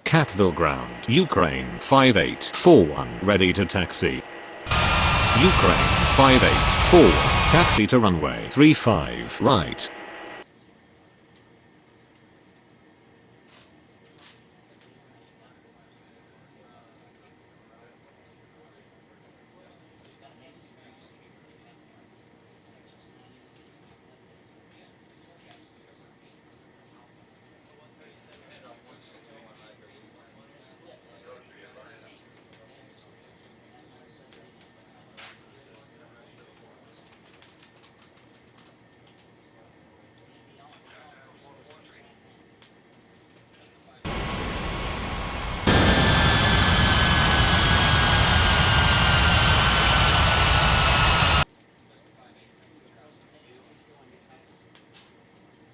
Capital Ground, Ukraine 5841, ready to taxi. Ukraine 5841, taxi to runway 35 right.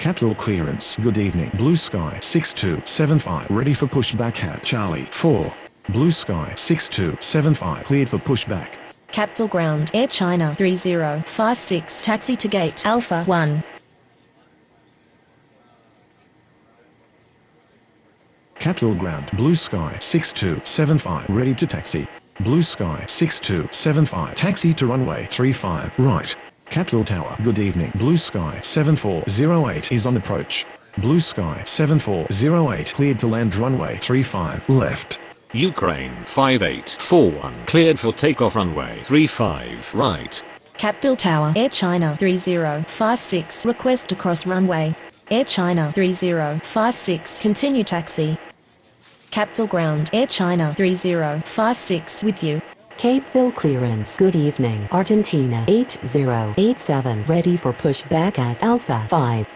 Capital clearance. Good evening. Blue Sky 6275 ready for pushback at Charlie 4. Blue Sky 6275 cleared for pushback. Capital Ground, Air China 3056, taxi to gate Alpha 1. Capital Ground. Blue Sky 6275 ready to taxi. Blue Sky 6275 taxi to runway 35 right. Capital Tower. Good evening. Blue Sky 7408 is on approach. Blue Sky 7408 cleared to land runway 35 left. Ukraine 5841, cleared for takeoff runway 35 right. Capital Tower, Air China 3056, request to cross runway. Air China 3056, continue taxi. Capital Ground, Air China 3056 with you. Cape Phil clearance. Good evening. Argentina 8087 ready for pushback at Alpha 5.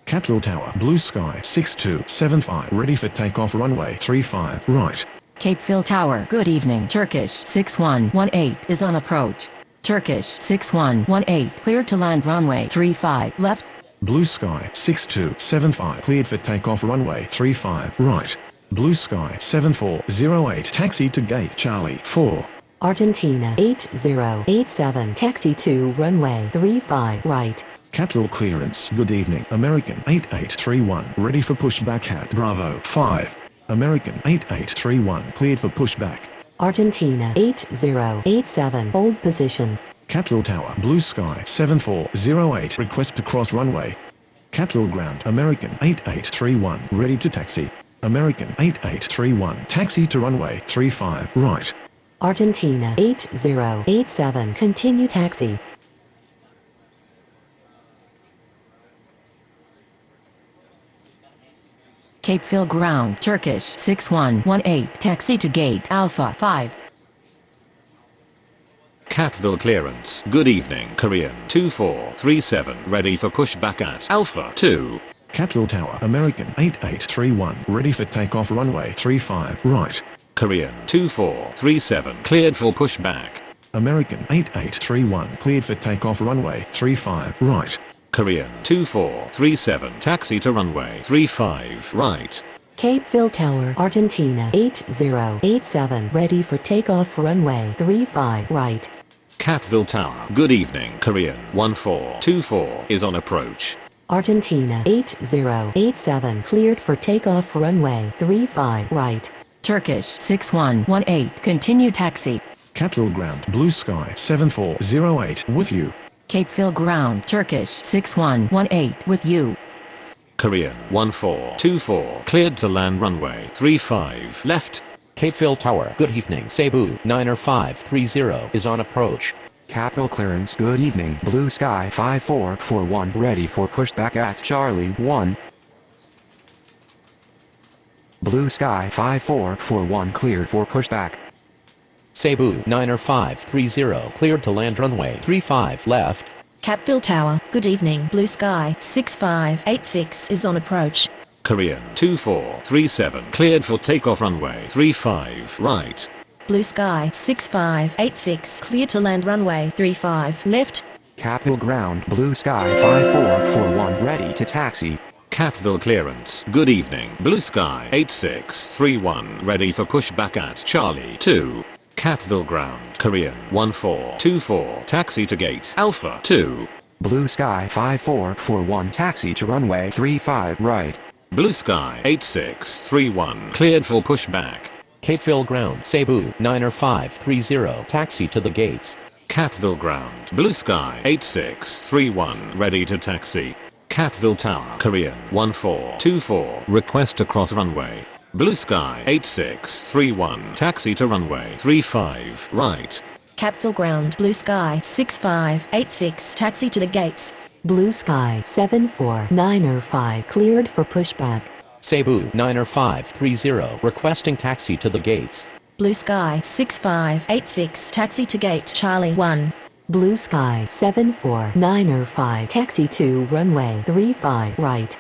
Capital Tower. Blue Sky 6275 ready for takeoff runway 35 right. Cape Phil Tower. Good evening. Turkish 6118 is on approach. Turkish 6118 cleared to land runway 35 left. Blue Sky 6275 cleared for takeoff runway 35 right. Blue Sky 7408 taxi to gate Charlie 4. Argentina 8087 taxi to runway 35 right. Capital clearance. Good evening. American 8831 ready for pushback at Bravo 5. American 8831 cleared for pushback. Argentina 8087 hold position. Capital Tower. Blue Sky 7408 request to cross runway. Capital Ground. American 8831 ready to taxi. American 8831 taxi to runway 35 right. Argentina 8087 continue taxi. Cape Phil Ground. Turkish 6118 taxi to gate Alpha 5. Capital clearance. Good evening. Korean 2437, ready for pushback at Alpha 2. Capital Tower. American 8831 ready for takeoff runway 35 right. Korean 2437, cleared for pushback. American 8831 cleared for takeoff runway 35 right. Korean 2437, taxi to runway 35 right. Cape Phil Tower, Argentina 8087 ready for takeoff runway 35 right. Capville Tower. Good evening. Korean 1424 is on approach. Argentina 8087 cleared for takeoff runway 35 right. Turkish 6118 continue taxi. Capital Ground. Blue Sky 7408 with you. Cape Phil Ground. Turkish 6118 with you. Korean 1424, cleared to land runway 35 left. Cape Phil Tower. Good evening. Cebu 90530 is on approach. Capital clearance. Good evening. Blue Sky 5441 ready for pushback at Charlie 1. Blue Sky 5441 cleared for pushback. Cebu 90530 cleared to land runway 35 left. Capville Tower, good evening. Blue Sky 6586 is on approach. Korean 2437, cleared for takeoff runway 35 right. Blue Sky 6586 clear to land runway 35 left. Capital Ground. Blue Sky 5441 ready to taxi. Capville clearance. Good evening. Blue sky 8631 ready for pushback at Charlie 2. Capville ground. Korean 1424 taxi to gate Alpha 2. Blue sky 5441 taxi to runway 35 right. Blue sky 8631 cleared for pushback. Capeville ground, Cebu 90530 taxi to the gates. Capville ground. Blue sky 8631 ready to taxi. Capville tower. Korean 1424 request to cross runway. Blue sky 8631 taxi to runway 35 right. Capville ground. Blue sky 6586 taxi to the gates. Blue sky 74905 cleared for pushback. Cebu 90530 requesting taxi to the gates. Blue sky 6586 taxi to gate Charlie 1. Blue sky 74905 taxi to runway 35 right.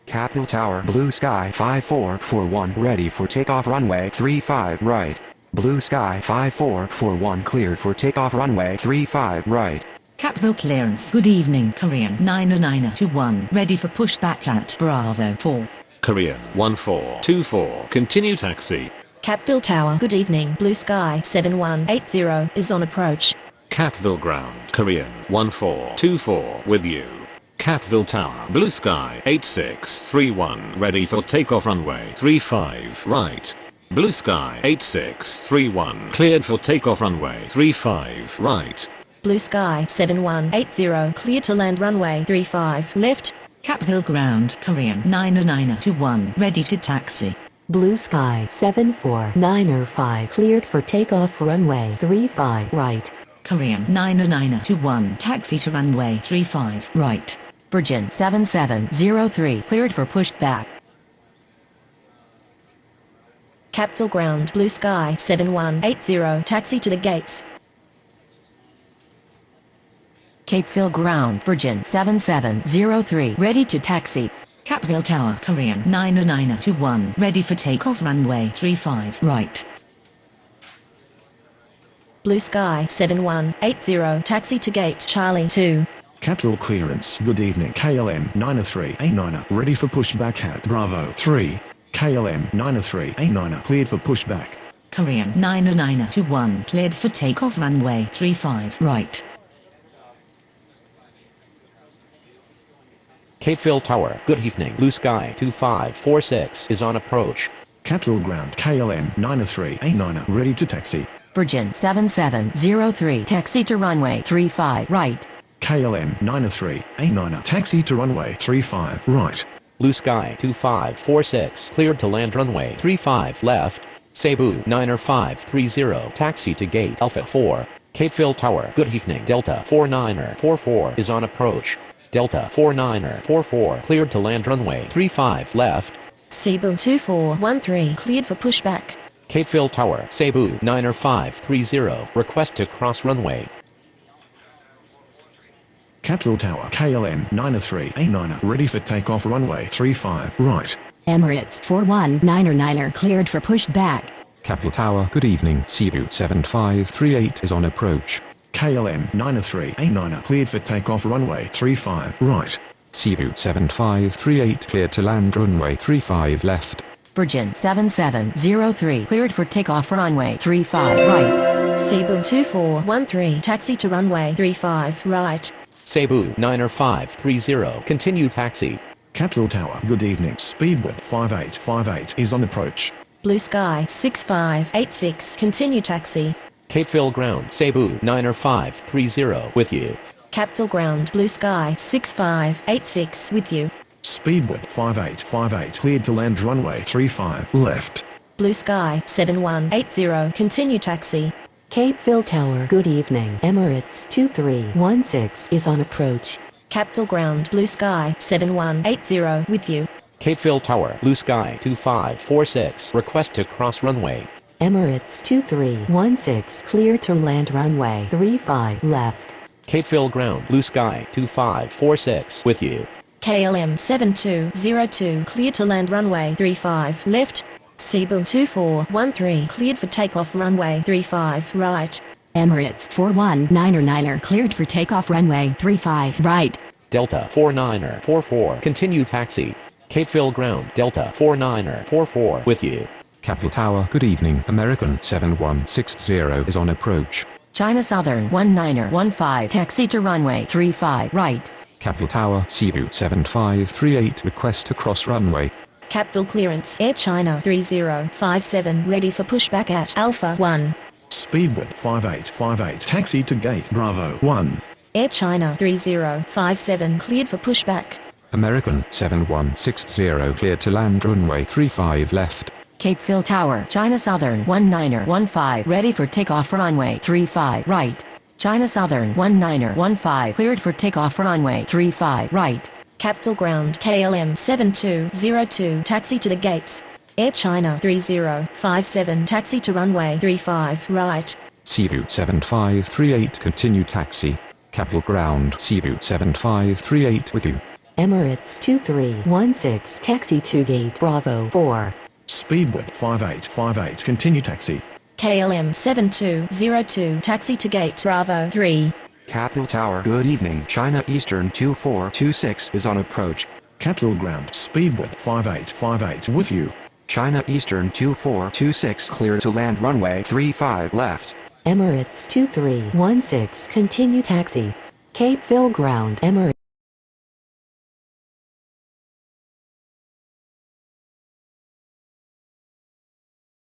Capville tower. Blue sky 5441 ready for takeoff runway 35 right. Blue sky 5441 cleared for takeoff runway 35 right. Capville clearance. Good evening. Korean 90921 ready for pushback at Bravo 4. Korean 1424 continue taxi. Capville tower. Good evening. Blue sky 7180 is on approach. Capville ground. Korean 1424 with you. Capville tower. Blue sky 8631 ready for takeoff runway 35 right. Blue sky 8631 cleared for takeoff runway 35 right. Blue sky 7180 clear to land runway 35 left. Capville ground. Korean 90921 ready to taxi. Blue sky 74905 cleared for takeoff runway 35 right. Korean 90921 taxi to runway 35 right. Virgin 7703 cleared for pushback. Capville ground. Blue sky 7180 taxi to the gates. Capeville ground. Virgin 7703 ready to taxi. Capeville tower. Korean 90921 ready for takeoff runway 35 right. Blue sky 7180 taxi to gate Charlie 2. Capville clearance. Good evening. KLM 90389 ready for pushback at Bravo 3. KLM 90389 cleared for pushback. Korean 90921 cleared for takeoff runway 35 right. Capeville tower. Good evening. Blue sky 2546 is on approach. Capville ground. KLM 90389 ready to taxi. Virgin 7703 taxi to runway 35 right. KLM 90389 taxi to runway 35 right. Blue sky 2546 cleared to land runway 35 left. Cebu 90530 taxi to gate Alpha 4. Capeville tower. Good evening. Delta 4944 is on approach. Delta 4944 cleared to land runway 35 left. Cebu 2413 cleared for pushback. Capeville tower. Cebu 90530 request to cross runway. Capville tower. KLM 90389 ready for takeoff runway 35 right. Emirates 419er cleared for pushback. Capville tower. Good evening. Cebu 7538 is on approach. KLM 90389 cleared for takeoff runway 35 right. Cebu 7538 cleared to land runway 35 left. Virgin 7703 cleared for takeoff runway 35 right. Cebu 2413 taxi to runway 35 right. Cebu 90530 continue taxi. Capville tower. Good evening. Speedbird 5858 is on approach. Blue sky 6586 continue taxi. Capeville ground. Cebu 90530 with you. Capville ground. Blue sky 6586 with you. Speedbird 5858 cleared to land runway 35 left. Blue sky 7180 continue taxi. Capeville tower. Good evening. Emirates 2316 is on approach. Capville ground. Blue sky 7180 with you. Capeville tower. Blue sky 2546 request to cross runway. Emirates 2316 clear to land runway 35 left. Capeville ground. Blue sky 2546 with you. KLM 7202 clear to land runway 35 left. Cebu 2413 cleared for takeoff runway 35 right. Emirates 419er cleared for takeoff runway 35 right. Delta 49er44 continue taxi. Cape Phil ground Delta 49er44 with you. Capital Tower, good evening. American 7160 is on approach. China Southern 19er15 taxi to runway 35 right. Capital Tower, Cebu 7538 request to cross runway. Capville clearance. Air China 3057 ready for pushback at Alpha 1. Speedbird 5858 taxi to gate Bravo 1. Air China 3057 cleared for pushback. American 7160 cleared to land runway 35 left. Cape Phil Tower, China Southern 19er15 ready for takeoff runway 35 right. China Southern 19er15 cleared for takeoff runway 35 right. Capville ground KLM 7202 taxi to the gates. Air China 3057 taxi to runway 35 right. Cebu 7538 continue taxi. Capital ground Cebu 7538 with you. Emirates 2316 taxi to gate Bravo 4. Speedbird 5858 continue taxi. KLM 7202 taxi to gate Bravo 3. Capital Tower, good evening. China Eastern 2426 is on approach. Capital ground Speedbird 5858 with you. China Eastern 2426 clear to land runway 35 left. Emirates 2316 continue taxi. Cape Phil ground Emirates.